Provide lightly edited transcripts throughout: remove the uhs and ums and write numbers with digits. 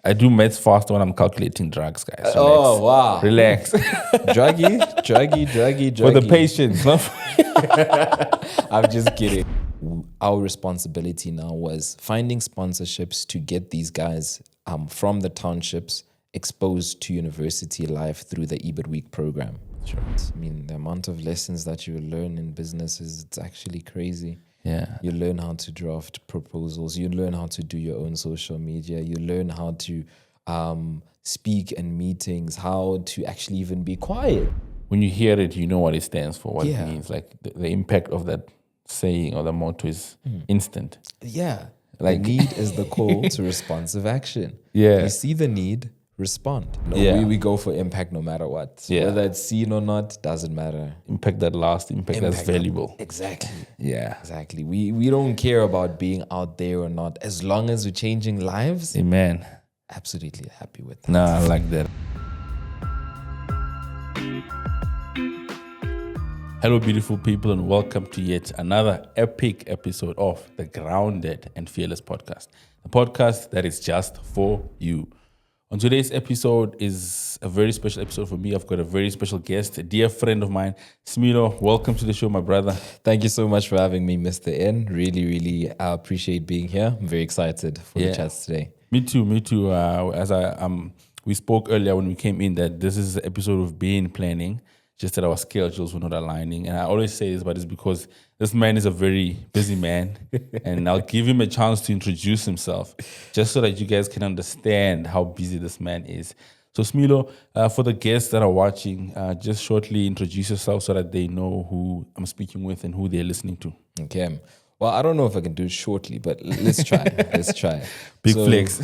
I do maths faster when I'm calculating drugs, guys. Oh, wow. Relax. Druggy. For the patients. No? I'm just kidding. Our responsibility now was finding sponsorships to get these guys from the townships exposed to university life through the EBIT Week program. Sure. I mean, the amount of lessons that you learn in business it's actually crazy. Yeah. You learn how to draft proposals. You learn how to do your own social media. You learn how to speak in meetings, how to actually even be quiet. When you hear it, you know what it stands for, what Yeah. it means. Like the impact of that saying or the motto is instant. Yeah. Like- The need is the call to responsive action. Yeah. You see the need, respond. No, Yeah. we go for impact no matter what. Yeah. Whether it's seen or not, doesn't matter. Impact that lasts, impact that's valuable. Exactly. Yeah. Exactly. We don't care about being out there or not. As long as we're changing lives, Amen. absolutely happy with that. Nah, I like that. Hello, beautiful people, and welcome to yet another epic episode of the Grounded and Fearless podcast, the podcast that is just for you. On today's episode is a very special episode for me. I've got a very special guest, a dear friend of mine, Similo. Welcome to the show, my brother. Thank you so much for having me, Mr. N. Really appreciate being here. I'm very excited for the chats today. Me too. As we spoke earlier when we came in that this is an episode of being planning, just that our schedules were not aligning. And I always say this, but it's because this man is a very busy man. And I'll give him a chance to introduce himself just so that you guys can understand how busy this man is. So Similo, for the guests that are watching, just shortly introduce yourself so that they know who I'm speaking with and who they're listening to. Okay. Well, I don't know if I can do it shortly, but let's try. Big flex.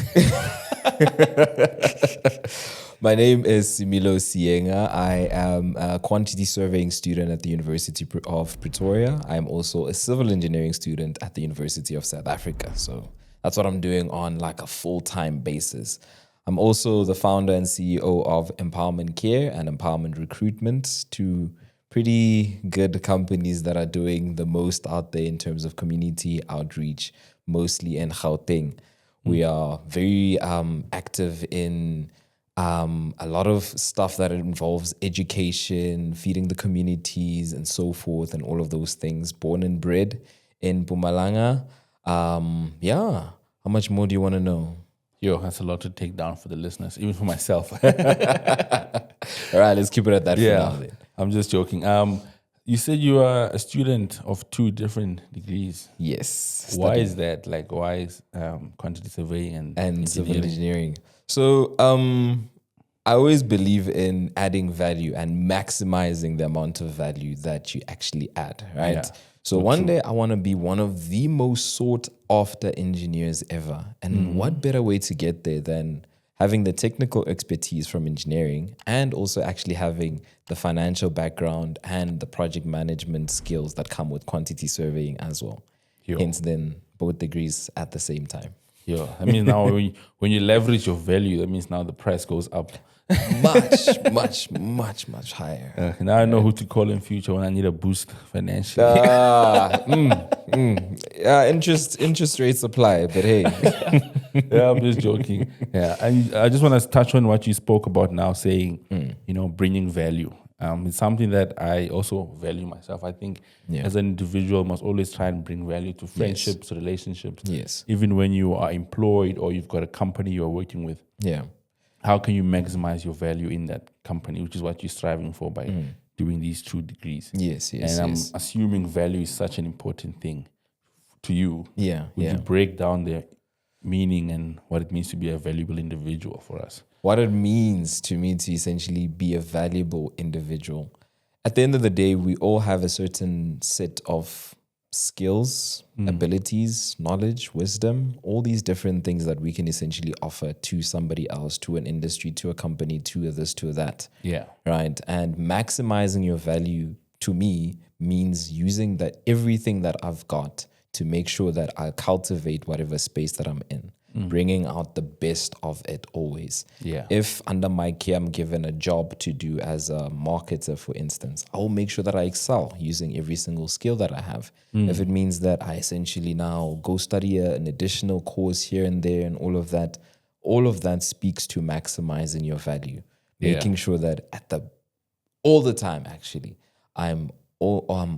My name is Similo Sienga. I am a quantity surveying student at the University of Pretoria. I'm also a civil engineering student at the University of South Africa. So that's what I'm doing on like a full-time basis. I'm also the founder and CEO of M Powerment Care and Empowerment Recruitment, two pretty good companies that are doing the most out there in terms of community outreach, mostly in Gauteng. We are very active in a lot of stuff that involves education, feeding the communities and so forth and all of those things. Born and bred in Mpumalanga. How much more do you want to know? Yo, that's a lot to take down for the listeners, even for myself. All right, let's keep it at that for now then. I'm just joking. You said you are a student of 2 different degrees. Yes. Why is that? Like, why is quantity surveying and civil engineering? So I always believe in adding value and maximizing the amount of value that you actually add, right? Yeah, so one day I want to be one of the most sought after engineers ever. And what better way to get there than having the technical expertise from engineering and also actually having the financial background and the project management skills that come with quantity surveying as well. Hence then both degrees at the same time. Yo, that means now when you leverage your value, that means now the price goes up. much higher. Now I know who to call in future when I need a boost financially. Interest rates apply, but hey. Yeah, I'm just joking. Yeah, and I just want to touch on what you spoke about now, saying, bringing value. It's something that I also value myself. I think as an individual, must always try and bring value to friendships, relationships. Yes. Even when you are employed or you've got a company you are working with. Yeah. How can you maximize your value in that company, which is what you're striving for by doing these 2 degrees? Yes. And I'm assuming value is such an important thing to you. Yeah. Would you break down the meaning and what it means to be a valuable individual for us? What it means to me to essentially be a valuable individual. At the end of the day, we all have a certain set of skills, abilities, knowledge, wisdom, all these different things that we can essentially offer to somebody else, to an industry, to a company, to this, to that. Yeah. Right. And maximizing your value to me means using that everything that I've got to make sure that I cultivate whatever space that I'm in. Bringing out the best of it always. Yeah. If under my care I'm given a job to do as a marketer, for instance, I'll make sure that I excel using every single skill that I have. If it means that I essentially now go study an additional course here and there and all of that, all of that speaks to maximizing your value, Yeah. making sure that all the time, actually, I'm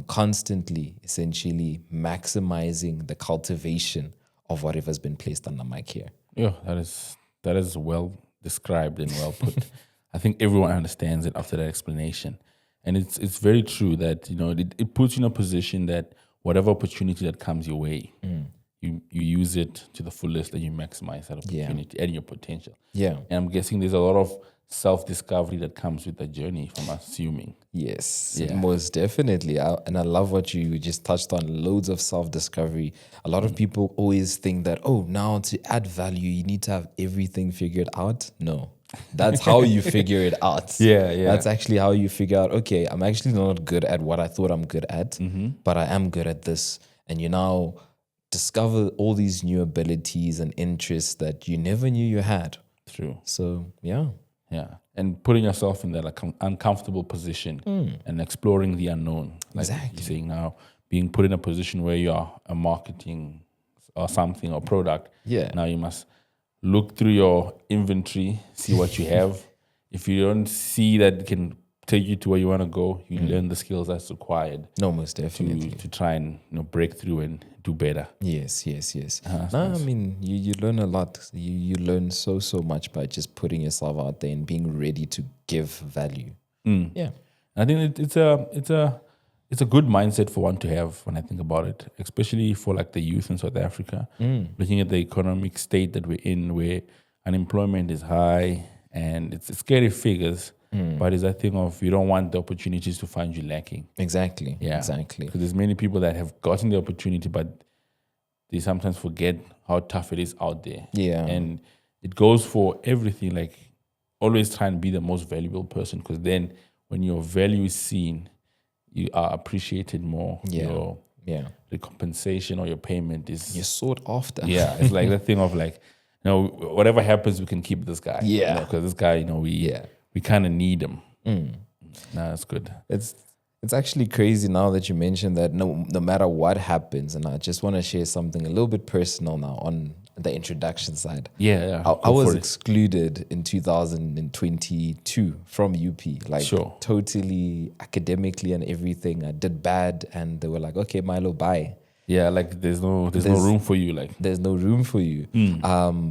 constantly, essentially maximizing the cultivation of whatever's been placed under my care. Yeah, that is well described and well put. I think everyone understands it after that explanation, and it's very true that it puts you in a position that whatever opportunity that comes your way, you use it to the fullest and you maximize that opportunity and your potential. Yeah. And I'm guessing there's a lot of self-discovery that comes with the journey, from assuming. Yes, Yeah. most definitely. And I love what you just touched on, loads of self-discovery. A lot of people always think that, now to add value, you need to have everything figured out. No, that's how you figure it out. Yeah. That's actually how you figure out, okay, I'm actually not good at what I thought I'm good at, but I am good at this. And you now discover all these new abilities and interests that you never knew you had. True. So, yeah. Yeah, and putting yourself in that uncomfortable position and exploring the unknown. Like Exactly. you're saying now, being put in a position where you are a marketing or something or product. Yeah. Now you must look through your inventory, see what you have. If you don't see that it can take you to where you want to go, you learn the skills that's required No, most definitely. to try and break through and do better. Yes. I mean, you learn a lot. You learn so much by just putting yourself out there and being ready to give value. Yeah. I think it's a good mindset for one to have when I think about it, especially for like the youth in South Africa. Looking at the economic state that we're in, where unemployment is high and it's scary figures. But it's that thing of you don't want the opportunities to find you lacking. Exactly. Yeah, Exactly. Because there's many people that have gotten the opportunity, but they sometimes forget how tough it is out there. Yeah. And it goes for everything. Like always try and be the most valuable person, because then when your value is seen, you are appreciated more. Yeah. The compensation or your payment is You're sought after. Yeah, it's like the thing of like, whatever happens, we can keep this guy. Yeah. Because this guy, we kind of need him. That's good. It's actually crazy now that you mentioned that no matter what happens, and I just want to share something a little bit personal now on the introduction side. Yeah. I was excluded in 2022 from UP, like Sure. totally academically and everything. I did bad, and they were like, "Okay, Milo, bye." Yeah, like there's no room for you. Like There's no room for you.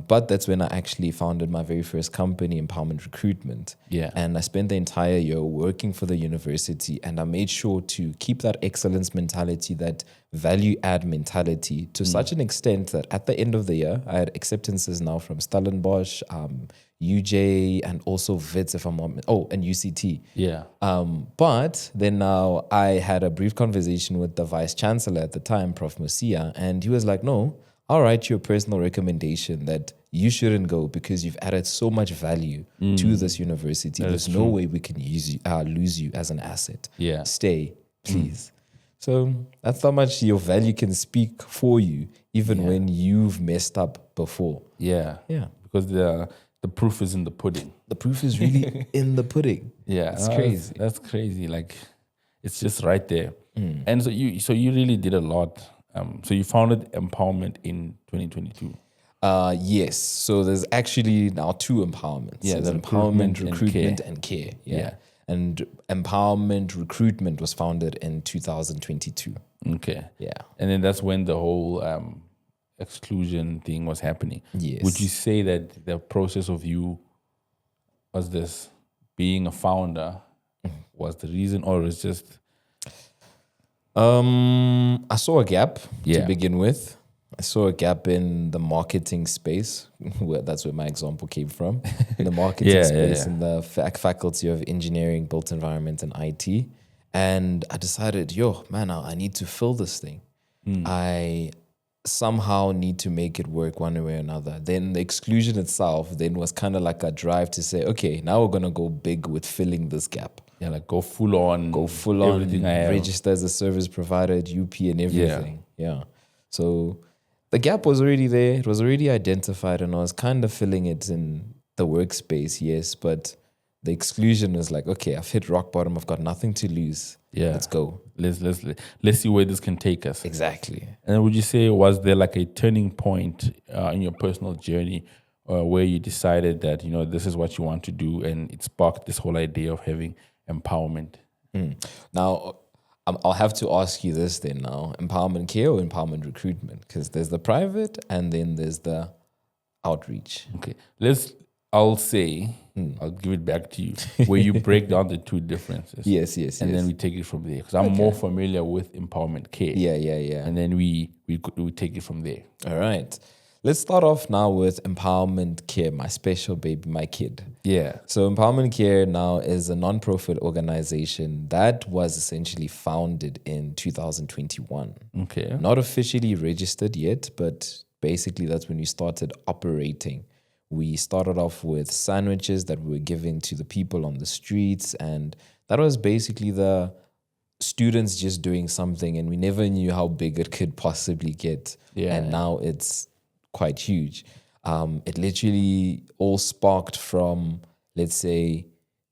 But that's when I actually founded my very first company, Empowerment Recruitment. Yeah. And I spent the entire year working for the university, and I made sure to keep that excellence mentality, that value add mentality, to such an extent that at the end of the year, I had acceptances now from Stellenbosch, UJ, and also WITS, and UCT. Yeah. But then now I had a brief conversation with the vice chancellor at the time, Prof. Musia, and he was like, "No, I'll write you a personal recommendation that you shouldn't go because you've added so much value to this university. There's no way we can lose you as an asset. Yeah. Stay, please." So that's how much your value can speak for you, even when you've messed up before. Yeah. Yeah. Because the proof is in the pudding. The proof is really in the pudding. Yeah. It's crazy. That's crazy. Like it's just right there. And so you really did a lot. So you founded Empowerment in 2022. Yes. So there's actually now two empowerments. Yeah, There's the empowerment, recruitment and recruitment, care. and care. Yeah. And Empowerment Recruitment was founded in 2022. Okay. Yeah. And then that's when the whole exclusion thing was happening. Yes. Would you say that the process of you was this being a founder was the reason, or is just I saw a gap Yeah. to begin with. I saw a gap in the marketing space. That's where my example came from. In the marketing space, in the faculty of engineering, built environment, and IT. And I decided, I need to fill this thing. I somehow need to make it work one way or another. Then the exclusion itself then was kind of like a drive to say, okay, now we're going to go big with filling this gap. Yeah, like go full on, Everything I have. Register as a service provider at UP and everything. Yeah. So the gap was already there. It was already identified, and I was kind of filling it in the workspace, yes. But the exclusion was like, okay, I've hit rock bottom. I've got nothing to lose. Yeah. Let's go. Let's see where this can take us. Exactly. And would you say, was there like a turning point in your personal journey where you decided that, this is what you want to do, and it sparked this whole idea of having empowerment? Now, I'll have to ask you this then now. Empowerment care or empowerment recruitment? Because there's the private and then there's the outreach. Okay. I'll say, I'll give it back to you, where you break down the two differences. Yes. And then we take it from there. Because I'm more familiar with empowerment care. Yeah. And then we take it from there. All right. Let's start off now with Empowerment Care, my special baby, my kid. Yeah. So Empowerment Care now is a non-profit organization that was essentially founded in 2021. Okay. Not officially registered yet, but basically that's when we started operating. We started off with sandwiches that we were giving to the people on the streets, and that was basically the students just doing something, and we never knew how big it could possibly get. Yeah. And now it's quite huge. It literally all sparked from, let's say,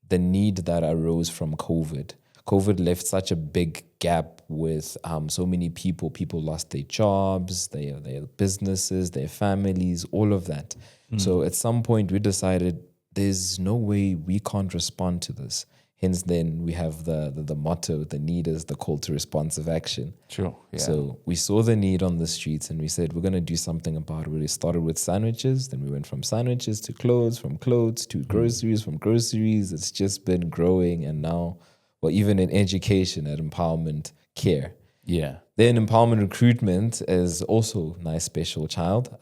the need that arose from COVID. COVID left such a big gap with so many people. People lost their jobs, their businesses, their families, all of that. So at some point we decided there's no way we can't respond to this. Hence then we have the motto, the need is the call to responsive action. Sure. Yeah. So we saw the need on the streets and we said, we're going to do something about it. We started with sandwiches, then we went from sandwiches to clothes, from clothes to groceries, from groceries. It's just been growing. And now, well, even in education at Empowerment Care. Yeah. Then Empowerment Recruitment is also nice special child.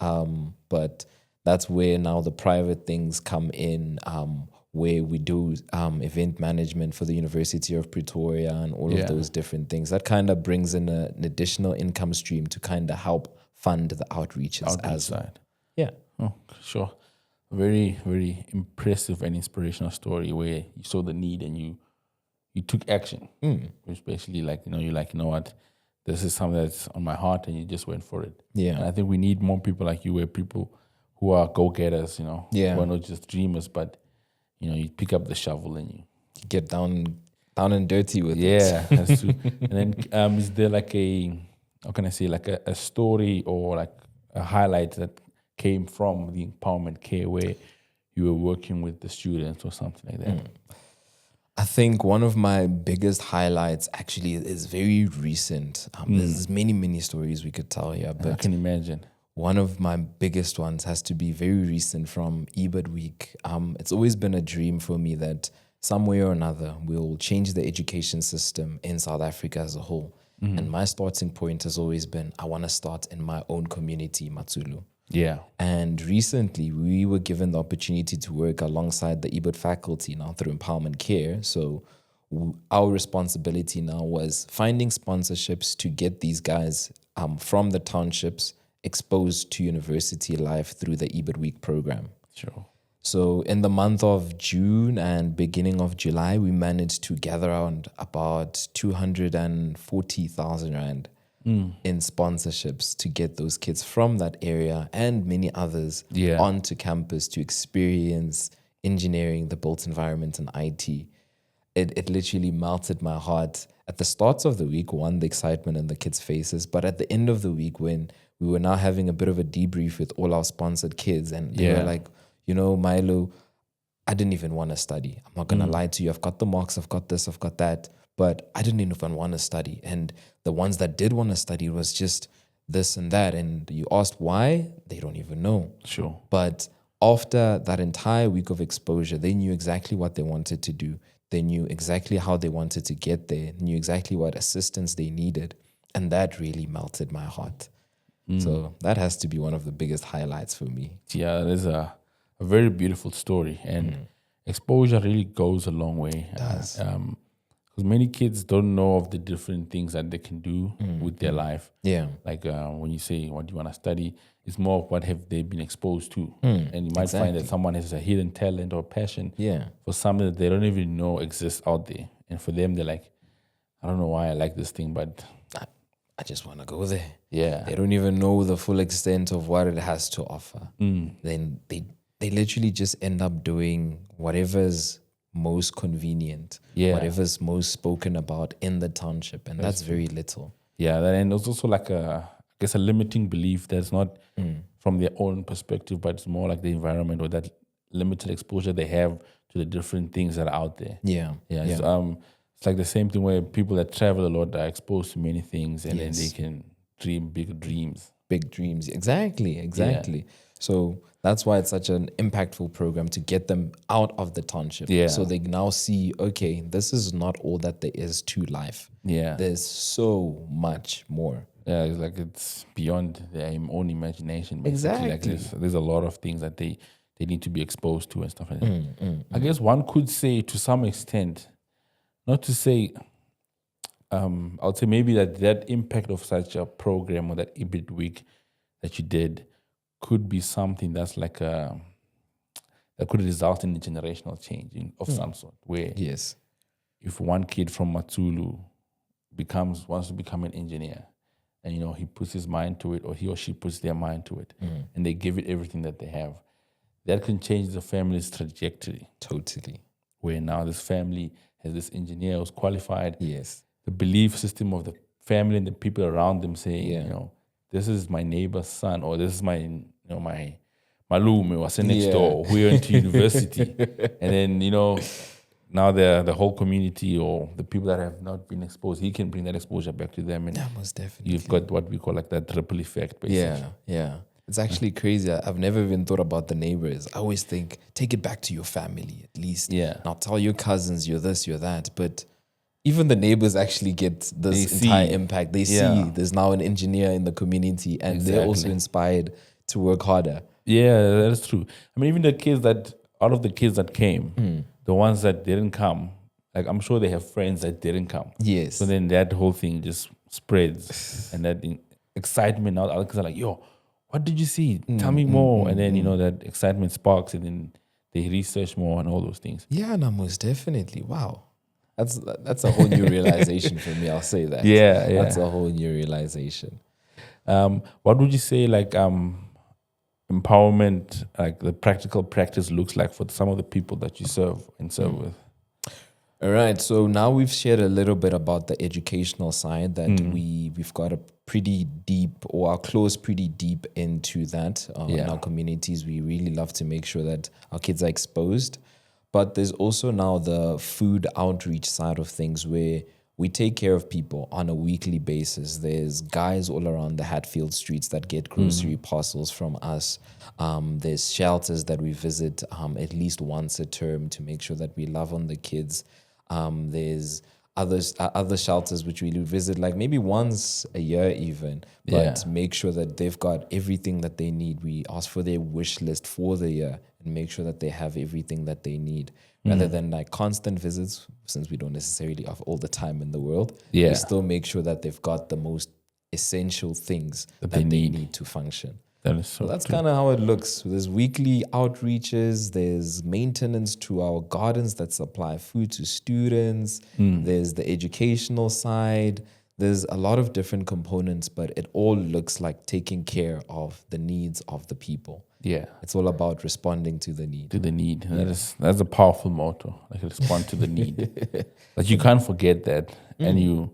But that's where now the private things come in, where we do event management for the University of Pretoria and all of those different things. That kind of brings in an additional income stream to kind of help fund the outreaches as well. Yeah. Oh, sure. Very, very impressive and inspirational story where you saw the need and you took action, which basically you're like, you know what, this is something that's on my heart, and you just went for it. Yeah. And I think we need more people like you, where people who are go-getters, who are not just dreamers, but you pick up the shovel and you get down and dirty with it. Yeah, that's true. And then is there like a story or like a highlight that came from the Empowerment Care where you were working with the students or something like that? I think one of my biggest highlights actually is very recent. There's many stories we could tell here, but I can imagine. One of my biggest ones has to be very recent from EBIT Week. It's always been a dream for me that some way or another we'll change the education system in South Africa as a whole. And my starting point has always been, I want to start in my own community, Matsulu. Yeah. And recently we were given the opportunity to work alongside the EBIT faculty now through Empowerment Care. So our responsibility now was finding sponsorships to get these guys from the townships exposed to university life through the EBIT Week program. Sure. So in the month of June and beginning of July, we managed to gather around about 240,000 Rand in sponsorships to get those kids from that area and many others onto campus to experience engineering, the built environment, and IT. It literally melted my heart. At the start of the week, the excitement in the kids' faces, but at the end of the week, when we were now having a bit of a debrief with all our sponsored kids, and they were like, Milo, I didn't even want to study. I'm not going to lie to you. I've got the marks, I've got this, I've got that, but I didn't even want to study. And the ones that did want to study was just this and that. And you asked why, they don't even know. Sure. But after that entire week of exposure, they knew exactly what they wanted to do. They knew exactly how they wanted to get there, knew exactly what assistance they needed. And that really melted my heart. So that has to be one of the biggest highlights for me. Yeah, that is a very beautiful story. And exposure really goes a long way. It does. Because many kids don't know of the different things that they can do with their life. Yeah. Like when you say, what do you want to study? It's more of what have they been exposed to. And you might find that someone has a hidden talent or passion for something that they don't even know exists out there. And for them, they're like, I don't know why I like this thing, but I just want to go there. Yeah. They don't even know the full extent of what it has to offer. Then they literally just end up doing whatever's most convenient, whatever's most spoken about in the township. And that's very little. Yeah, and there's also like a guess, a limiting belief that's not from their own perspective, but it's more like the environment or that limited exposure they have to the different things that are out there. Yeah. Yeah. It's like the same thing where people that travel a lot are exposed to many things, and then they can dream big dreams. Big dreams. Exactly. So that's why it's such an impactful program to get them out of the township. Yeah. So they now see, okay, this is not all that there is to life. Yeah. There's so much more. Yeah, it's like it's beyond their own imagination. Basically. Like there's a lot of things that they need to be exposed to and stuff like that. I guess one could say to some extent, not to say, I would say maybe that impact of such a program or that EBIT week that you did could be something that's like that could result in a generational change of some sort. Where if one kid from Matulu wants to become an engineer, and he puts his mind to it, or he or she puts their mind to it, and they give it everything that they have, that can change the family's trajectory. Totally. Where now this family has this engineer who's qualified. Yes. The belief system of the family and the people around them saying, this is my neighbor's son, or this is my malume was next door, who went to university. And then, now the whole community or the people that have not been exposed, he can bring that exposure back to them. And most definitely. You've got what we call like that ripple effect, basically. Yeah. It's actually crazy. I've never even thought about the neighbors. I always think, take it back to your family at least. Yeah. Now tell your cousins you're this, you're that. But even the neighbors actually get this entire impact. They see there's now an engineer in the community, and they're also inspired to work harder. Yeah, that is true. I mean, even out of the kids that came, the ones that didn't come, like I'm sure they have friends that didn't come. Yes. So then that whole thing just spreads, and that excitement. Now other kids are like, yo, what did you see? Tell me more. And then, that excitement sparks, and then they research more and all those things. Yeah, no, most definitely. Wow. That's a whole new realization for me. I'll say that. Yeah. That's a whole new realization. What would you say, like, empowerment, like the practical practice looks like for some of the people that you serve with? All right. So now we've shared a little bit about the educational side that we've got a pretty deep, or are close pretty deep into that. In our communities, we really love to make sure that our kids are exposed. But there's also now the food outreach side of things where we take care of people on a weekly basis. There's guys all around the Hatfield streets that get grocery parcels from us. There's shelters that we visit at least once a term to make sure that we love on the kids. There's other shelters which we visit like maybe once a year even, but make sure that they've got everything that they need. We ask for their wish list for the year and make sure that they have everything that they need, rather than like constant visits, since we don't necessarily have all the time in the world. We still make sure that they've got the most essential things that they need to function. That is so That's kind of how it looks. There's weekly outreaches. There's maintenance to our gardens that supply food to students. There's the educational side. There's a lot of different components, but it all looks like taking care of the needs of the people. Yeah. It's all about responding to the need. To the need. That's a powerful motto. Like respond to the need. Like you can't forget that. And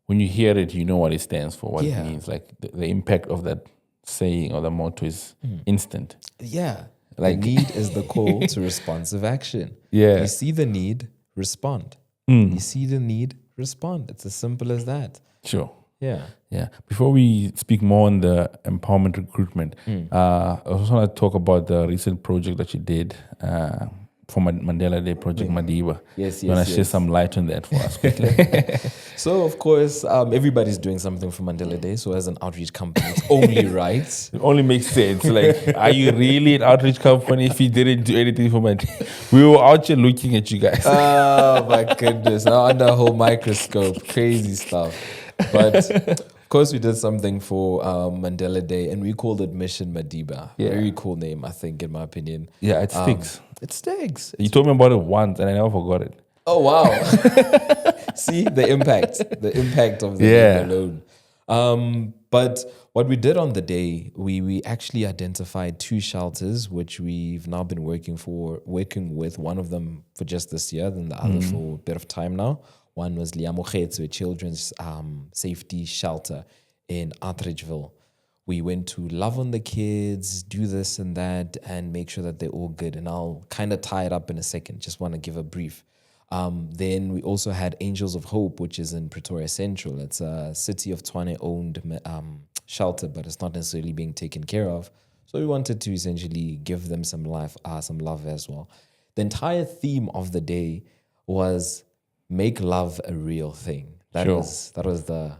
when you hear it, you know what it stands for, what it means. Like the impact of that saying or the motto is instant. Yeah. Like need is the call to responsive action. Yeah. You see the need, respond. You see the need, respond. It's as simple as that. Sure. Yeah. Yeah. Before we speak more on the empowerment recruitment, I also want to talk about the recent project that you did for Mandela Day, Project Madiba. Yes. You want to share some light on that for us quickly? So, of course, everybody's doing something for Mandela Day. So, as an outreach company, it's only right. It only makes sense. Like, are you really an outreach company if you didn't do anything for Mandela? We were out here looking at you guys. Oh, my goodness. Now under a whole microscope. Crazy stuff. But of course, we did something for Mandela Day, and we called it Mission Madiba. Yeah. Very cool name, I think, in my opinion. Yeah, it sticks. It sticks. You told me about it once, and I never forgot it. Oh, wow. See, the impact of the name alone. But what we did on the day, we actually identified 2 shelters, which we've now been working with, one of them for just this year, then the other for a bit of time now. One was Liamokhetsu, a children's safety shelter in Atteridgeville. We went to love on the kids, do this and that, and make sure that they're all good. And I'll kind of tie it up in a second. Just want to give a brief. Then we also had Angels of Hope, which is in Pretoria Central. It's a City of Tshwane owned shelter, but it's not necessarily being taken care of. So we wanted to essentially give them some love as well. The entire theme of the day was make love a real thing. That was the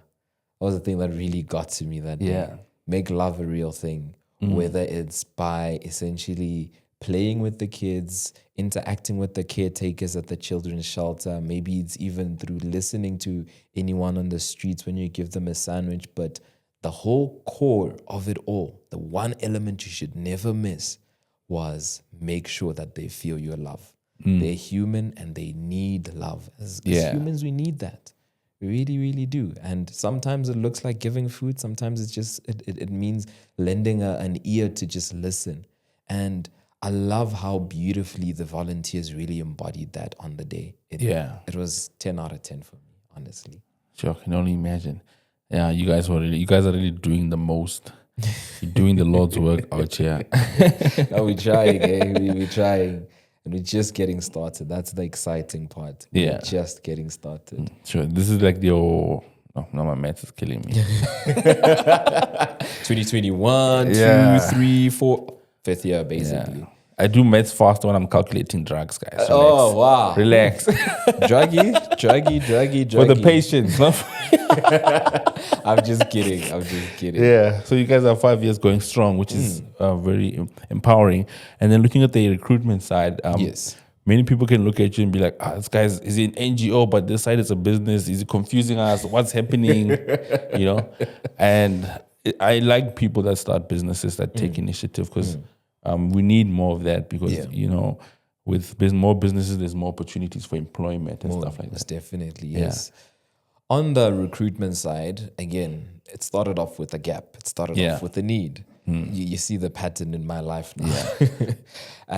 thing that really got to me that day. Make love a real thing, whether it's by essentially playing with the kids, interacting with the caretakers at the children's shelter. Maybe it's even through listening to anyone on the streets when you give them a sandwich. But the whole core of it all, the one element you should never miss, was make sure that they feel your love. They're human and they need love. As humans, we need that. We really, really do. And sometimes it looks like giving food. Sometimes it's just, it means lending an ear to just listen. And I love how beautifully the volunteers really embodied that on the day. It was 10 out of 10 for me, honestly. Sure, I can only imagine. Yeah, you guys are really doing the most. You're doing the Lord's work out here. No, we're trying, We're trying. And we're just getting started. That's the exciting part. Yeah. We're just getting started. Sure. This is like no, my math is killing me. 2021, 2, 3, 4, fifth year, basically. Yeah. I do maths faster when I'm calculating drugs, guys. So wow. Relax. druggy. For the patients, no? I'm just kidding. Yeah. So you guys are 5 years going strong, which is very empowering. And then looking at the recruitment side, yes. Many people can look at you and be like, this guy is an NGO, but this side is a business. Is it confusing us? What's happening? You know? And I like people that start businesses that take initiative because we need more of that because, you know, with more businesses, there's more opportunities for employment and stuff like that. Definitely, yes. On the recruitment side, again, it started off with a gap. It started off with a need. You see the pattern in my life now.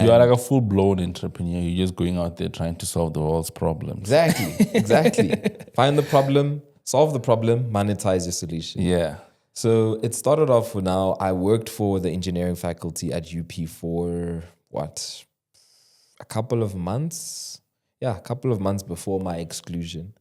You are like a full-blown entrepreneur. You're just going out there trying to solve the world's problems. Exactly. Find the problem, solve the problem, monetize your solution. Yeah. So it started off with now, I worked for the engineering faculty at UP for a couple of months? Yeah, a couple of months before my exclusion.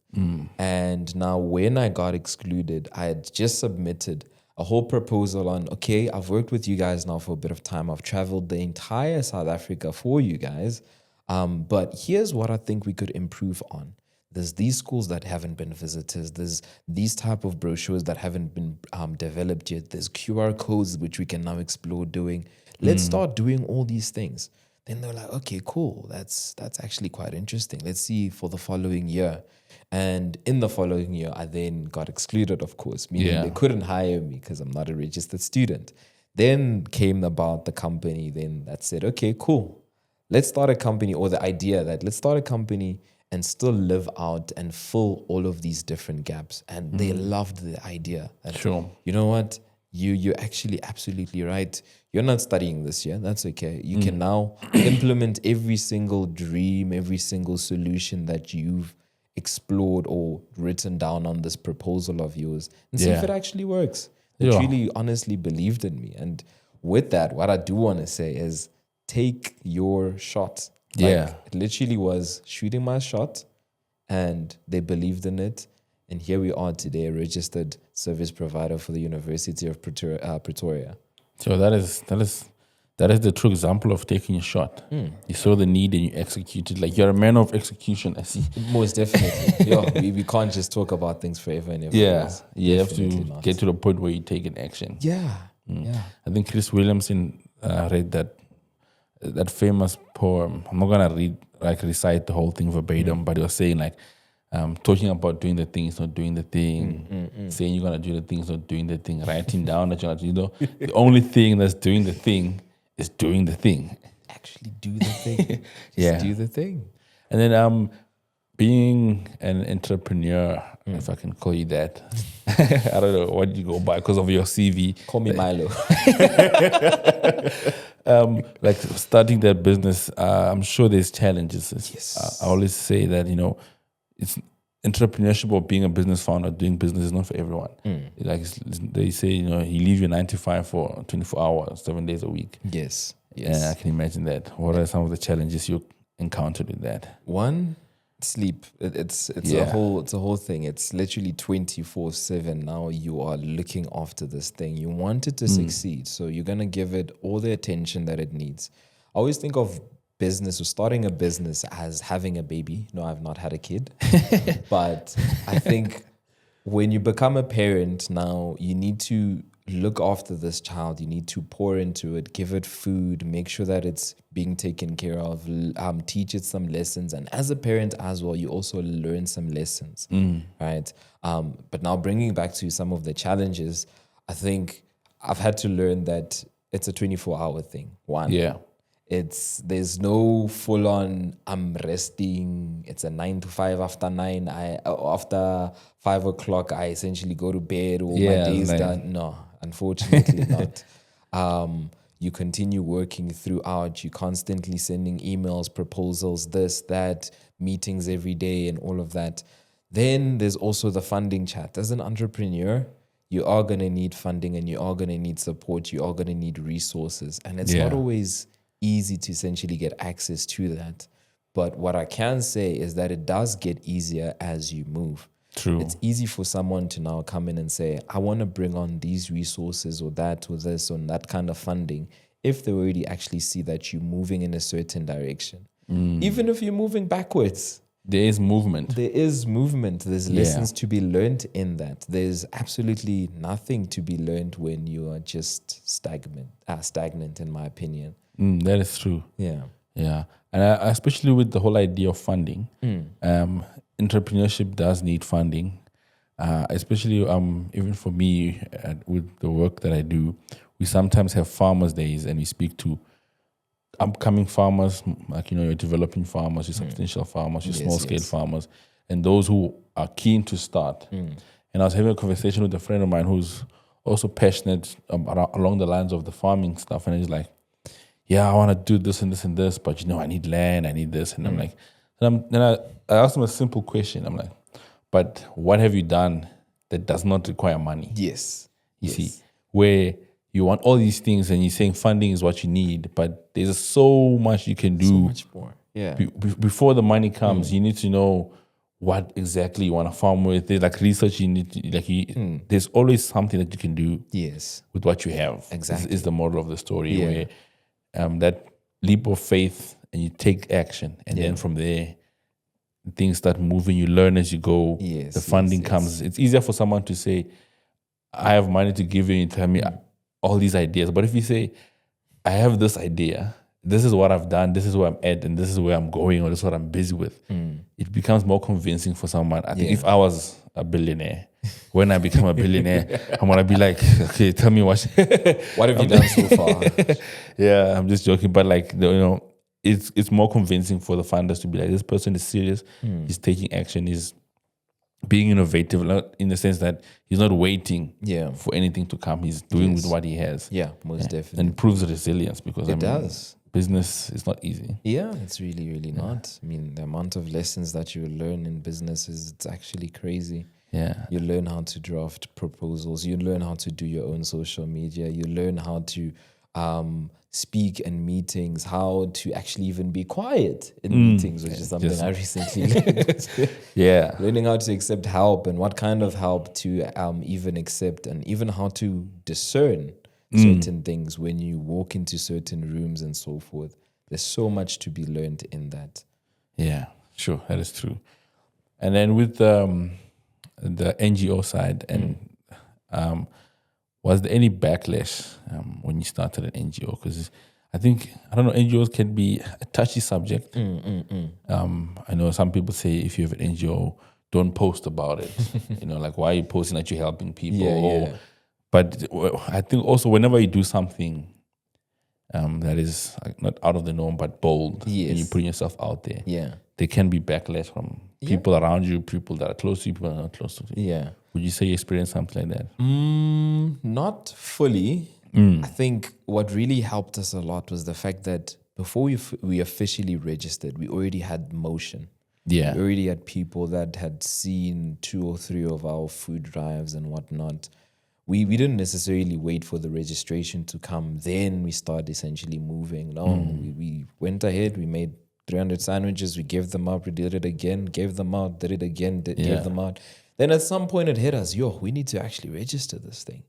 And now when I got excluded, I had just submitted a whole proposal on, okay, I've worked with you guys now for a bit of time. I've traveled the entire South Africa for you guys. But here's what I think we could improve on. There's these schools that haven't been visited. There's these type of brochures that haven't been developed yet. There's QR codes which we can now explore doing. Let's start doing all these things. Then they're like, okay, cool. That's actually quite interesting. Let's see for the following year. And in the following year, I then got excluded, of course, meaning they couldn't hire me because I'm not a registered student. Then came about the company then that said, okay, cool. Let's start a company, or the idea that let's start a company and still live out and fill all of these different gaps. And they loved the idea. That, Sure. You know what? You're actually absolutely right. You're not studying this year. That's okay. You can now implement every single dream, every single solution that you've explored or written down on this proposal of yours and see if it actually works. They truly, honestly believed in me. And with that, what I do want to say is take your shot. It literally was shooting my shot and they believed in it. And here we are today, a registered service provider for the University of Pretoria. So that is the true example of taking a shot. You saw the need and you executed. Like you're a man of execution, I see. Most definitely. We can't just talk about things forever and ever. You have to get to the point where you take an action. I think Chris Williamson read that famous poem. I'm not gonna recite the whole thing verbatim, but he was saying talking about doing the thing is not doing the thing, saying you're gonna do the thing is not doing the thing, writing down that you're gonna do. The only thing that's doing the thing is doing the thing. Actually do the thing. Just do the thing. And then being an entrepreneur, if I can call you that. I don't know what you go by because of your CV. Call me Milo. Like starting that business, I'm sure there's challenges. Yes. I always say that, entrepreneurship or being a business founder, doing business is not for everyone. Like they say, you leave your 9 to 5 for 24 hours, 7 days a week. Yes. Yeah, I can imagine that. What are some of the challenges you encountered with that? One, sleep. It's a whole thing. It's literally 24/7. Now you are looking after this thing. You want it to succeed, so you're gonna give it all the attention that it needs. I always think of business or starting a business as having a baby. No, I've not had a kid, but I think when you become a parent now, you need to look after this child. You need to pour into it, give it food, make sure that it's being taken care of, teach it some lessons. And as a parent as well, you also learn some lessons, right? But now bringing it back to some of the challenges, I think I've had to learn that it's a 24-hour thing. There's no full on I'm resting. It's a 9 to 5. After 9, after 5 o'clock, I essentially go to bed or my day's done. No, unfortunately not. You continue working throughout. You constantly sending emails, proposals, this, that, meetings every day, and all of that. Then there's also the funding chat. As an entrepreneur, you are gonna need funding and you are gonna need support. You are gonna need resources, and it's not always easy to essentially get access to that. But what I can say is that it does get easier as you move. True. It's easy for someone to now come in and say, I want to bring on these resources or that or this or that kind of funding, if they already actually see that you're moving in a certain direction. Even if you're moving backwards. There is movement. There's lessons to be learned in that. There's absolutely nothing to be learned when you are just stagnant, in my opinion. That is true. Yeah. And especially with the whole idea of funding, entrepreneurship does need funding. Especially even for me, with the work that I do, we sometimes have farmers' days and we speak to upcoming farmers, like, your developing farmers, your substantial farmers, your small-scale farmers, and those who are keen to start. And I was having a conversation with a friend of mine who's also passionate along the lines of the farming stuff, and he's like, I want to do this and this and this, but I need land, I need this. And I'm like, then I asked him a simple question. I'm like, but what have you done that does not require money? Yes. You see, where you want all these things and you're saying funding is what you need, but there's so much you can do. So much more. Yeah. Before the money comes, you need to know what exactly you want to farm with. There's like research you need to, there's always something that you can do with what you have. Exactly. Is the moral of the story, where that leap of faith and you take action, and then from there things start moving. You learn as you go. The funding comes. It's easier for someone to say, I have money to give you, and you tell me all these ideas. But if you say, I have this idea, this is what I've done, this is where I'm at, and this is where I'm going, or this is what I'm busy with, it becomes more convincing for someone. I think if I was a billionaire, when I become a billionaire, I'm gonna be like, okay, tell me what have you done so far? Yeah, I'm just joking, but it's more convincing for the funders to be like, this person is serious, he's taking action, he's being innovative, in the sense that he's not waiting for anything to come, he's doing with what he has. Yeah, most definitely. And it proves resilience, because it does. Business is not easy. Yeah, it's really, really not. I mean, the amount of lessons that you learn in business it's actually crazy. Yeah. You learn how to draft proposals. You learn how to do your own social media. You learn how to speak in meetings, how to actually even be quiet in meetings, which is something I recently learned. Learning how to accept help and what kind of help to even accept, and even how to discern certain things when you walk into certain rooms and so forth. There's so much to be learned in that. Yeah, sure. That is true. And then with the NGO side, and was there any backlash when you started an NGO? Because I don't know, NGOs can be a touchy subject. I know some people say if you have an NGO, don't post about it. Like, why are you posting that you're helping people? But I think also whenever you do something that is not out of the norm but bold, and you put yourself out there, there can be backlash from people around you, people that are close to you, people that are not close to you. Yeah. Would you say you experienced something like that? Not fully. I think what really helped us a lot was the fact that before we officially registered, we already had motion. Yeah. We already had people that had seen 2 or 3 of our food drives and whatnot. We didn't necessarily wait for the registration to come. Then we started essentially moving. No, we went ahead. We made 300 sandwiches. We gave them out. We did it again. Gave them out. Did it again. Gave them out. Then at some point it hit us. We need to actually register this thing.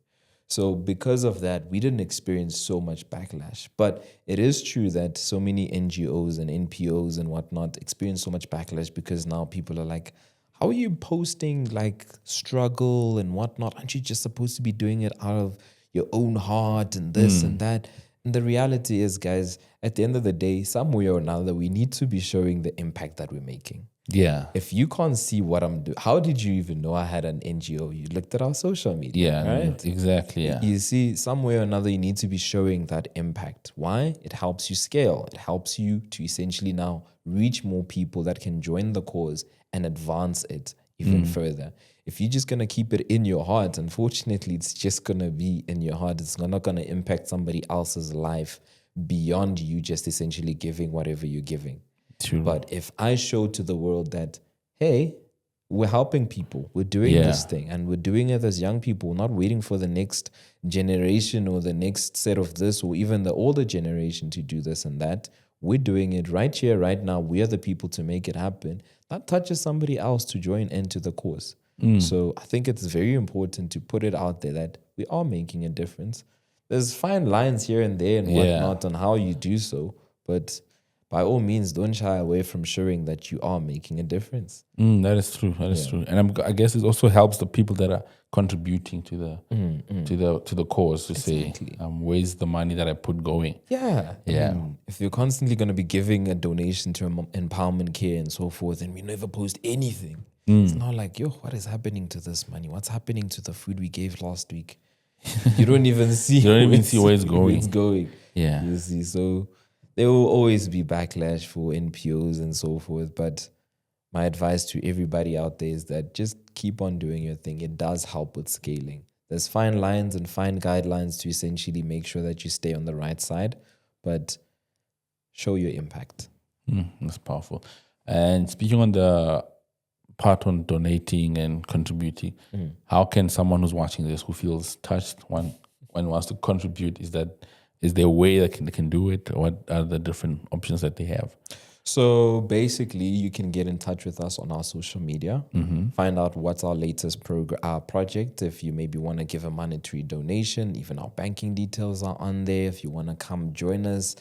So because of that, we didn't experience so much backlash. But it is true that so many NGOs and NPOs and whatnot experience so much backlash because now people are like, how are you posting like struggle and whatnot? Aren't you just supposed to be doing it out of your own heart and this and that? And the reality is, guys, at the end of the day, some way or another, we need to be showing the impact that we're making. Yeah. If you can't see what I'm doing, how did you even know I had an NGO? You looked at our social media, right? Exactly, yeah. You see, some way or another, you need to be showing that impact. Why? It helps you scale. It helps you to essentially now reach more people that can join the cause and advance it even further. If you're just going to keep it in your heart, unfortunately, it's just going to be in your heart. It's not going to impact somebody else's life beyond you just essentially giving whatever you're giving. True. But if I show to the world that, hey, we're helping people, we're doing this thing, and we're doing it as young people, not waiting for the next generation or the next set of this or even the older generation to do this and that. We're doing it right here, right now. We are the people to make it happen. That touches somebody else to join into the cause. So I think it's very important to put it out there that we are making a difference. There's fine lines here and there and whatnot on how you do so, but by all means, don't shy away from showing that you are making a difference. That is true. That is true, and I guess it also helps the people that are contributing to the cause to say, where's the money that I put going? Yeah. If you're constantly going to be giving a donation to Empowerment Care and so forth, and we never post anything, it's not like, what is happening to this money? What's happening to the food we gave last week? You don't even see. You don't even see where it's going. It's going. Yeah. You see, so there will always be backlash for NPOs and so forth, but my advice to everybody out there is that just keep on doing your thing. It does help with scaling. There's fine lines and fine guidelines to essentially make sure that you stay on the right side, but show your impact. That's powerful. And speaking on the part on donating and contributing, how can someone who's watching this who feels touched when wants to contribute, is there a way that they can do it? Or what are the different options that they have? So basically, you can get in touch with us on our social media, find out what's our latest project. If you maybe want to give a monetary donation, even our banking details are on there. If you want to come join us,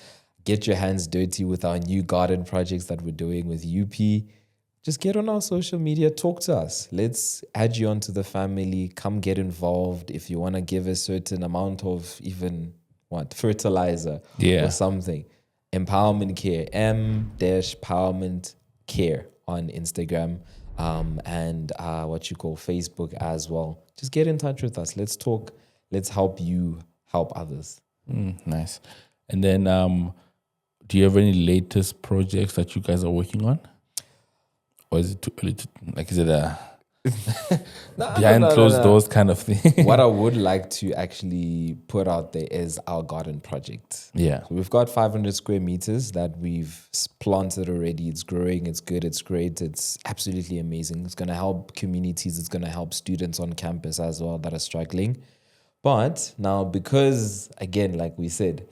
get your hands dirty with our new garden projects that we're doing with UP, just get on our social media, talk to us. Let's add you onto the family. Come get involved. If you want to give a certain amount of even fertilizer or something. Empowerment Care, M-Powerment Care on Instagram and what you call Facebook as well. Just get in touch with us. Let's talk. Let's help you help others. Nice. And then do you have any latest projects that you guys are working on? Or is it too early to, like, is it a behind closed doors kind of thing? What I would like to actually put out there is our garden project. Yeah. So we've got 500 square meters that we've planted already. It's growing. It's good. It's great. It's absolutely amazing. It's going to help communities. It's going to help students on campus as well that are struggling. But now, because, again, like we said,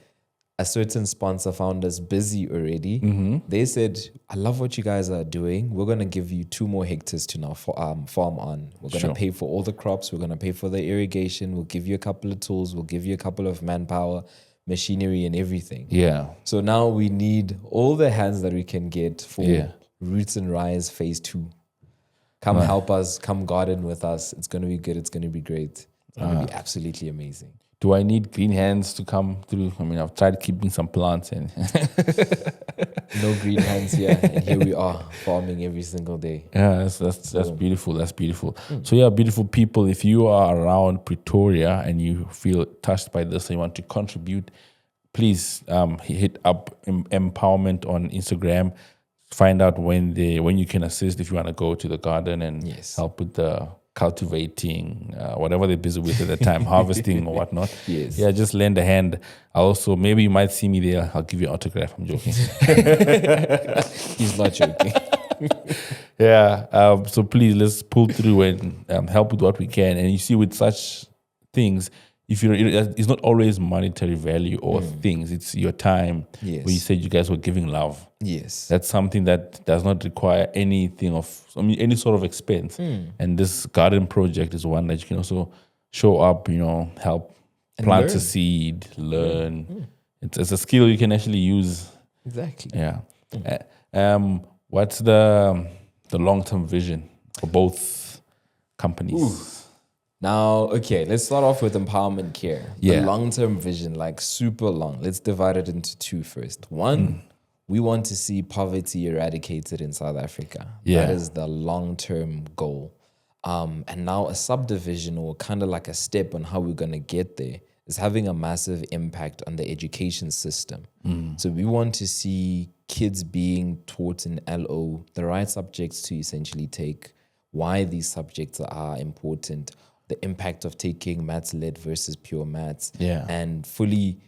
a certain sponsor found us busy already. They said, I love what you guys are doing. We're going to give you 2 more hectares to now farm on. We're going to pay for all the crops. We're going to pay for the irrigation. We'll give you a couple of tools. We'll give you a couple of manpower, machinery and everything. Yeah. So now we need all the hands that we can get for Roots and Rise Phase 2. Come help us. Come garden with us. It's going to be good. It's going to be great. It's going to be absolutely amazing. Do I need green hands to come through? I mean, I've tried keeping some plants and no green hands here. And here we are farming every single day. Yeah, that's beautiful. That's beautiful. So yeah, beautiful people, if you are around Pretoria and you feel touched by this and you want to contribute, please hit up Empowerment on Instagram. Find out when you can assist, if you want to go to the garden and help with the cultivating, whatever they're busy with at the time, harvesting or whatnot. Yes. Yeah, just lend a hand. Also, maybe you might see me there. I'll give you an autograph. I'm joking. He's not joking. Yeah. So please, let's pull through and help with what we can. And you see, with such things, if it's not always monetary value or things, it's your time. Yes. Where you said you guys were giving love. Yes. That's something that does not require anything any sort of expense. And this garden project is one that you can also show up, help And plant learn. a seed, learn. It's a skill you can actually use. Exactly. Yeah. What's the long-term vision for both companies? Now, okay, let's start off with Empowerment Care. Yeah. The long-term vision, like super long. Let's divide it into two first. One, we want to see poverty eradicated in South Africa. Yeah. That is the long-term goal. And now a subdivision, or kind of like a step on how we're going to get there, is having a massive impact on the education system. So we want to see kids being taught in LO the right subjects to essentially take, why these subjects are important, the impact of taking maths lit versus pure maths, Yeah. and fully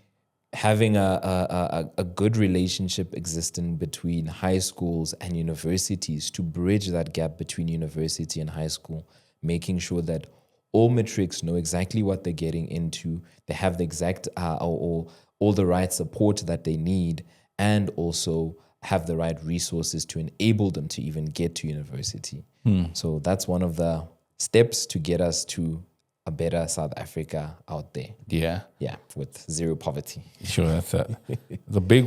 having a good relationship existing between high schools and universities to bridge that gap between university and high school, making sure that all matrix know exactly what they're getting into, they have the exact or all the right support that they need, and also have the right resources to enable them to even get to university. So that's one of the steps to get us to a better South Africa out there. Yeah. Yeah, with zero poverty. Sure, it's a big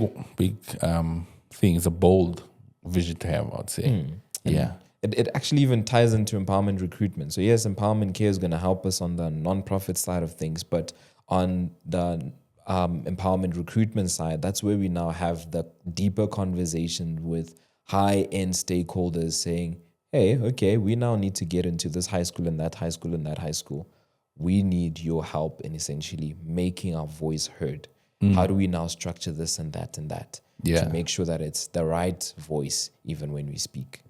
thing. It's a bold vision to have, I'd say. Yeah. It actually even ties into empowerment recruitment. So yes, Empowerment Care is going to help us on the non-profit side of things, but on the empowerment recruitment side, that's where we now have the deeper conversation with high-end stakeholders saying, hey, okay, we now need to get into this high school and that high school and that high school. We need your help in essentially making our voice heard. How do we now structure this and that to make sure that it's the right voice even when we speak?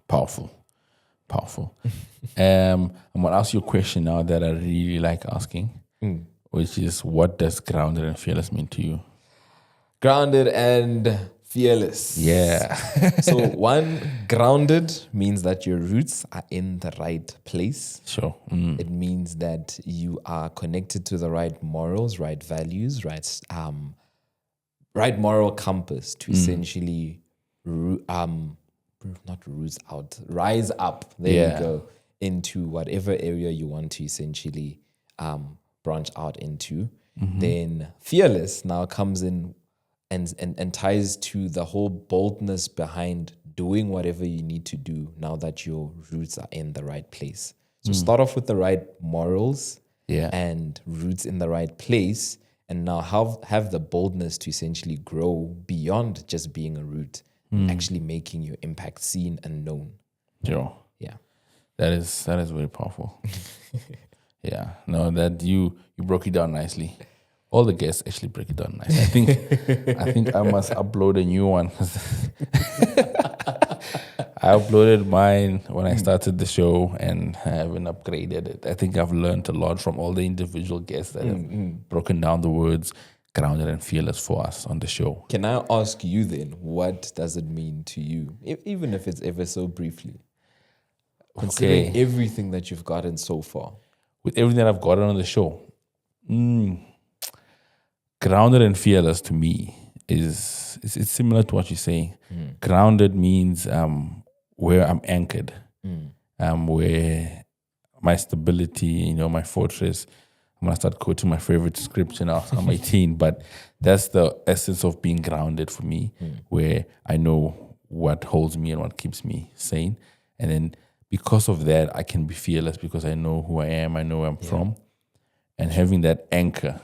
Powerful. I'm going to ask you a question now that I really like asking, which is, what does grounded and fearless mean to you? Grounded and fearless. Yeah. So one, grounded means that your roots are in the right place. Sure. It means that you are connected to the right morals, right values, right moral compass to essentially rise up. There you go, into whatever area you want to essentially branch out into. Then fearless now comes in and ties to the whole boldness behind doing whatever you need to do now that your roots are in the right place. So start off with the right morals and roots in the right place, and now have the boldness to essentially grow beyond just being a root, actually making your impact seen and known. Sure. Yeah. That is very powerful. Yeah. No, that you broke it down nicely. All the guests actually break it down nicely. I think I must upload a new one. I uploaded mine when I started the show and I haven't upgraded it. I think I've learned a lot from all the individual guests that have broken down the words grounded and fearless for us on the show. Can I ask you then, what does it mean to you, even if it's ever so briefly? Considering everything that you've gotten so far. With everything that I've gotten on the show, grounded and fearless to me is it's similar to what you're saying. Grounded means where I'm anchored, where my stability, my fortress. I'm gonna start quoting my favorite scripture now. I'm 18, but that's the essence of being grounded for me, where I know what holds me and what keeps me sane, and then because of that, I can be fearless because I know who I am, I know where I'm from, and having that anchor,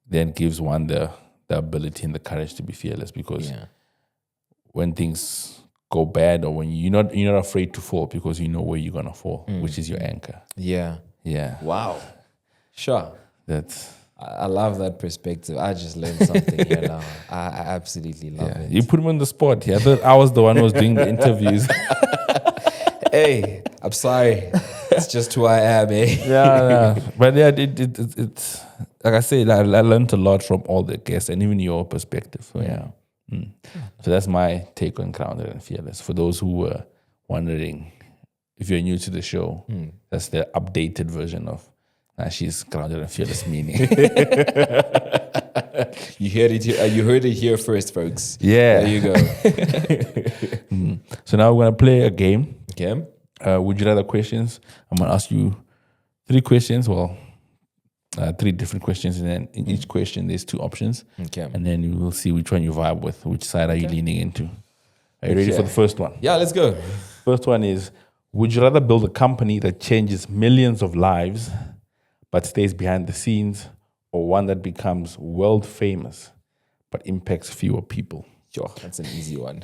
then gives one the ability and the courage to be fearless, because when things go bad, or when you're not afraid to fall because you know where you're gonna fall, which is your anchor. Yeah. Wow. Sure. I love that perspective. I just learned something here now. I absolutely love it. You put me on the spot. I thought I was the one who was doing the interviews. Hey, I'm sorry. It's just who I am, Yeah. But it's like I said, I learned a lot from all the guests and even your perspective. So So that's my take on Grounded and Fearless. For those who were wondering, if you're new to the show, that's the updated version of she's Grounded and Fearless meaning. You heard it here first, folks. Yeah. There you go. So now we're going to play a game. Okay. Would you rather questions? I'm going to ask you 3 questions. Well, 3 different questions. And then in each question, there's 2 options. Okay. And then you will see which one you vibe with. Which side are you leaning into? Are you ready for the first one? Yeah, let's go. First one is, would you rather build a company that changes millions of lives but stays behind the scenes, or one that becomes world famous but impacts fewer people? Sure, that's an easy one.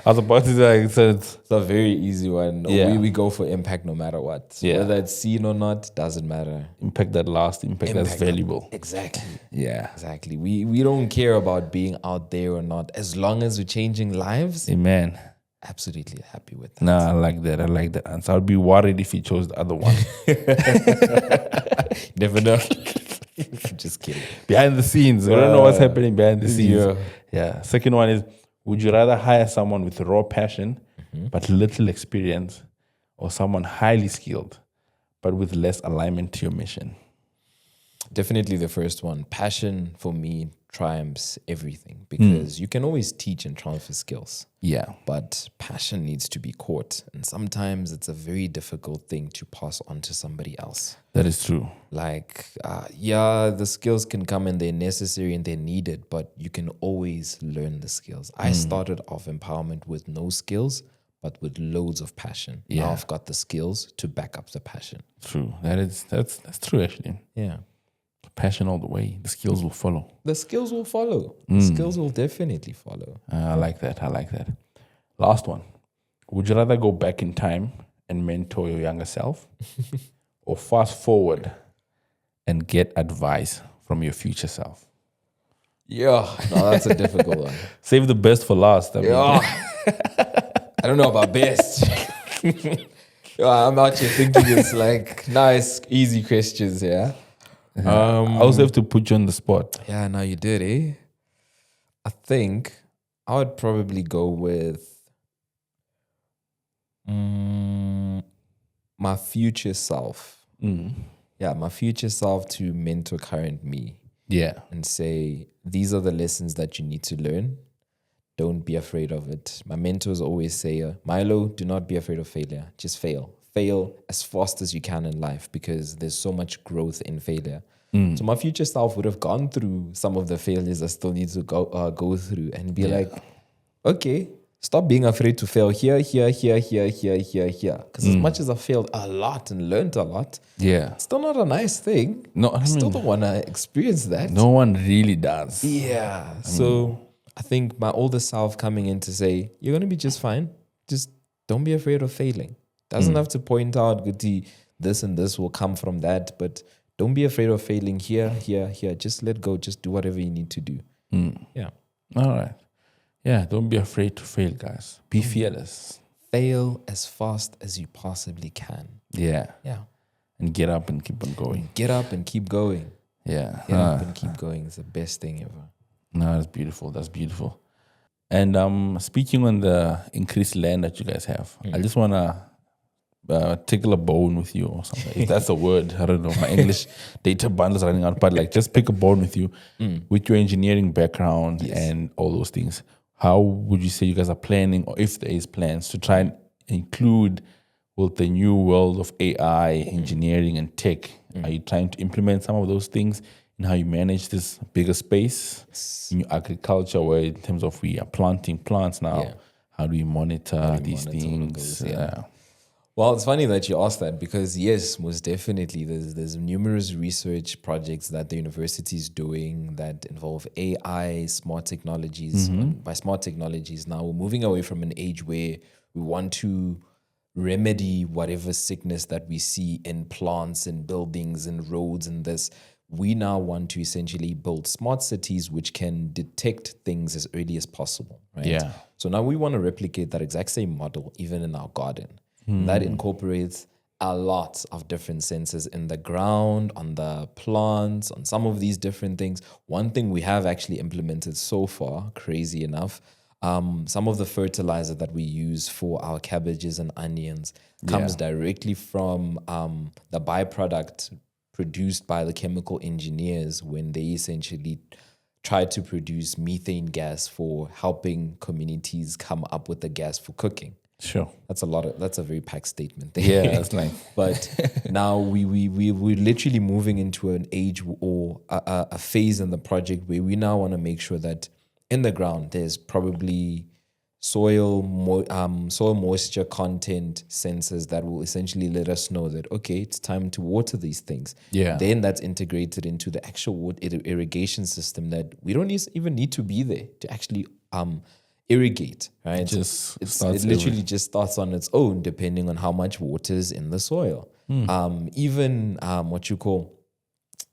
I was about to say, It's a very easy one. Yeah. We go for impact no matter what. Yeah. Whether it's seen or not, doesn't matter. impact that lasts, impact that's valuable. Exactly. Yeah. Exactly. We don't care about being out there or not. As long as we're changing lives, Amen. absolutely happy with that. No, I like that. I like that answer. I'd be worried if he chose the other one. Never know. Just kidding. Behind the scenes. We don't know what's happening behind the scenes. Yeah. Second one is, would you rather hire someone with raw passion but little experience, or someone highly skilled but with less alignment to your mission? Definitely the first one. Passion for me triumphs everything, because you can always teach and transfer skills. Yeah. But passion needs to be caught. And sometimes it's a very difficult thing to pass on to somebody else. That is true. Like, the skills can come and they're necessary and they're needed, but you can always learn the skills. I started off empowerment with no skills, but with loads of passion. Yeah. Now I've got the skills to back up the passion. True. That's true, actually. Yeah. Passion all the way. The skills will follow. The skills will follow. The skills will definitely follow. I like that. Last one. Would you rather go back in time and mentor your younger self, or fast forward and get advice from your future self? Yeah. No, that's a difficult one. Save the best for last. I mean, I don't know about best. I'm out here thinking it's like nice, easy questions, yeah. I also have to put you on the spot. Yeah, now you did, eh? I think I would probably go with my future self. Yeah, my future self to mentor current me Yeah. and say, these are the lessons that you need to learn. Don't be afraid of it. My mentors always say, Milo, do not be afraid of failure. Just fail. Fail as fast as you can in life, because there's so much growth in failure. So my future self would have gone through some of the failures I still need to go through, and be like, okay, stop being afraid to fail here. Because as much as I failed a lot and learned a lot, Yeah. it's still not a nice thing. No, I still don't want to experience that. no one really does. Yeah. So I think my older self coming in to say, you're going to be just fine. Just don't be afraid of failing. Doesn't have to point out, Guti, this and this will come from that. But don't be afraid of failing here. Just let go. Just do whatever you need to do. Yeah. All right. Yeah, don't be afraid to fail, guys. Be fearless. Fail as fast as you possibly can. Yeah. Yeah. And get up and keep on going. Get up and keep going. Yeah. Get up and keep going. It's the best thing ever. No, that's beautiful. That's beautiful. And speaking on the increased land that you guys have, I just want to tickle a bone with you or something. If that's a word, I don't know. My English data bundle is running out, but like just pick a bone with you with your engineering background and all those things. How would you say you guys are planning, or if there is plans, to try and include with the new world of AI, engineering and tech? Are you trying to implement some of those things in how you manage this bigger space in your agriculture, where in terms of we are planting plants now, how do we monitor these things? Well, it's funny that you asked that, because yes, most definitely there's numerous research projects that the university is doing that involve AI, smart technologies. By smart technologies, now we're moving away from an age where we want to remedy whatever sickness that we see in plants and buildings and roads and this. We now want to essentially build smart cities which can detect things as early as possible, right? Yeah. So now we want to replicate that exact same model even in our garden. That incorporates a lot of different sensors in the ground, on the plants, on some of these different things. One thing we have actually implemented so far, crazy enough, some of the fertilizer that we use for our cabbages and onions comes directly from the byproduct produced by the chemical engineers when they essentially try to produce methane gas for helping communities come up with the gas for cooking. Sure. That's a very packed statement there. Yeah, it's like But now we're literally moving into an age or a phase in the project where we now want to make sure that in the ground there's probably soil moisture content sensors that will essentially let us know that, okay, it's time to water these things. Yeah. Then that's integrated into the actual irrigation system that we don't even need to be there to actually irrigate, right? It literally just starts on its own depending on how much water is in the soil. Even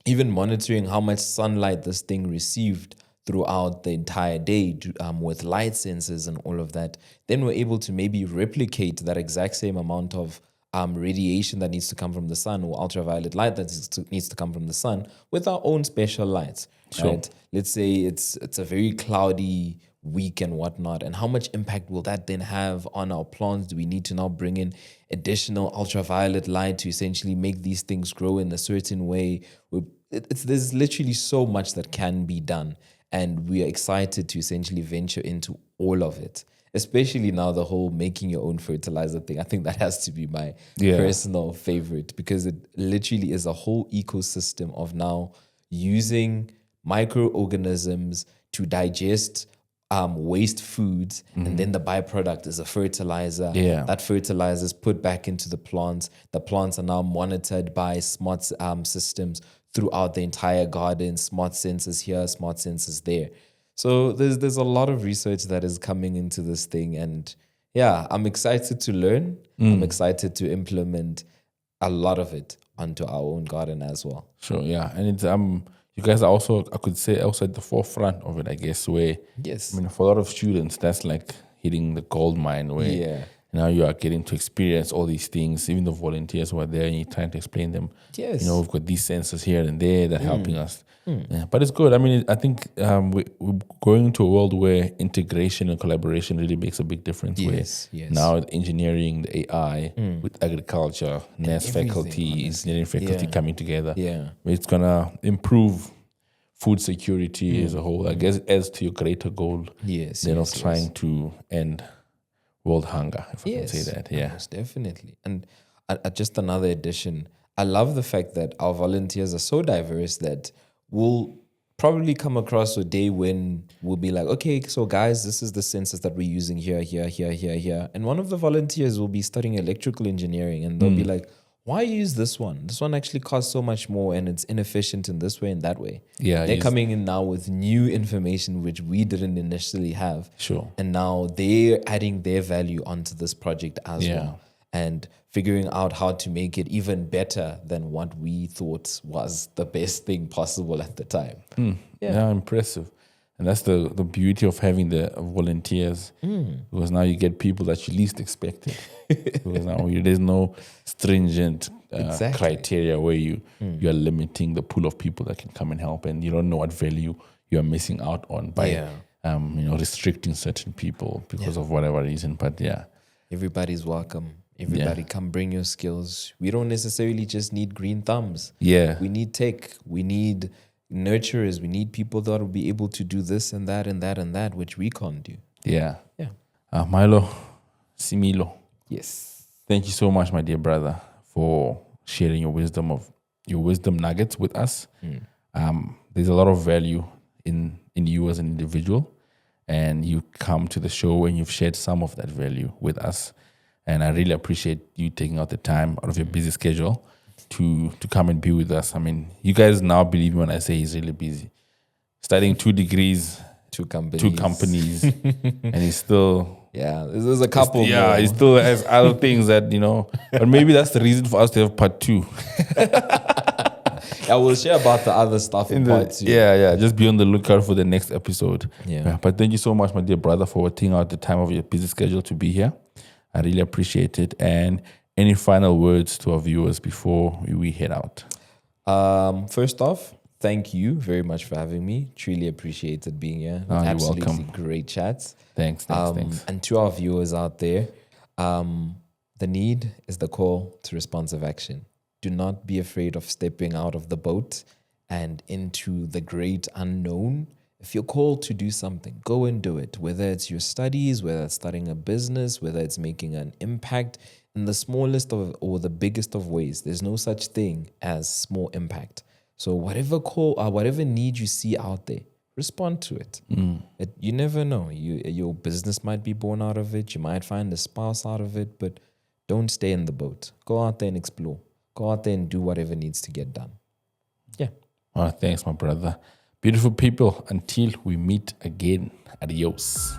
monitoring how much sunlight this thing received throughout the entire day with light sensors and all of that, then we're able to maybe replicate that exact same amount of radiation that needs to come from the sun or ultraviolet light that needs to come from the sun with our own special lights, right? Let's say it's a very cloudy week and whatnot, and how much impact will that then have on our plants? Do we need to now bring in additional ultraviolet light to essentially make these things grow in a certain way? There's literally so much that can be done, and we are excited to essentially venture into all of it, especially now the whole making your own fertilizer thing. I think that has to be my personal favorite, because it literally is a whole ecosystem of now using microorganisms to digest waste foods, and then the byproduct is a fertilizer. That fertilizer is put back into the plants. The plants are now monitored by smart systems throughout the entire garden, smart sensors here, smart sensors there. So there's a lot of research that is coming into this thing, and I'm excited to learn. I'm excited to implement a lot of it onto our own garden as well. Sure, yeah. And it's you guys are also, I could say, also at the forefront of it, I guess, where I mean, for a lot of students, that's like hitting the gold mine where now you are getting to experience all these things. Even the volunteers who are there, and you're trying to explain them. You know, we've got these sensors here and there that are helping us. Yeah, but it's good. I mean, I think we're going into a world where integration and collaboration really makes a big difference. Now engineering, the AI with agriculture, NES faculty, engineering faculty coming together. It's going to improve food security as a whole. I guess adds to your greater goal. They're not trying to end world hunger, if I can say that. Most definitely. And just another addition, I love the fact that our volunteers are so diverse that we'll probably come across a day when we'll be like, okay, so guys, this is the sensors that we're using here. And one of the volunteers will be studying electrical engineering, and they'll be like, why use this one? This one actually costs so much more, and it's inefficient in this way and that way. They're coming in now with new information which we didn't initially have. And now they're adding their value onto this project as well, and figuring out how to make it even better than what we thought was the best thing possible at the time. Impressive. And that's the beauty of having the volunteers, because now you get people that you least expected. Because now there's no stringent criteria where you are limiting the pool of people that can come and help, and you don't know what value you are missing out on by restricting certain people because of whatever reason. But everybody's welcome. Everybody come bring your skills. We don't necessarily just need green thumbs. We need tech. We need nurturers. We need people that will be able to do this and that and that and that, which we can't do. Milo, Similo. Yes. Thank you so much, my dear brother, for sharing your wisdom nuggets with us. There's a lot of value in you as an individual, and you come to the show and you've shared some of that value with us. And I really appreciate you taking out the time out of your busy schedule to come and be with us. I mean, you guys now believe me when I say he's really busy. Studying 2 degrees, 2 companies, and he's still... there's a couple more. He still has other things that, but maybe that's the reason for us to have part 2. I will share about the other stuff in part 2. Just be on the lookout for the next episode. But thank you so much, my dear brother, for taking out the time of your busy schedule to be here. I really appreciate it. And Any final words to our viewers before we head out? First off, thank you very much for having me. Truly appreciated being here. You're Absolutely welcome. great chats. Thanks. And to our viewers out there, the need is the call to responsive action. Do not be afraid of stepping out of the boat and into the great unknown. If you're called to do something, go and do it. Whether it's your studies, whether it's starting a business, whether it's making an impact in the smallest of or the biggest of ways. There's no such thing as small impact. So whatever call or whatever need you see out there, respond to it. You never know. Your business might be born out of it. You might find a spouse out of it, but don't stay in the boat. Go out there and explore. Go out there and do whatever needs to get done. Yeah. Oh, thanks, my brother. Beautiful people, until we meet again. Adios.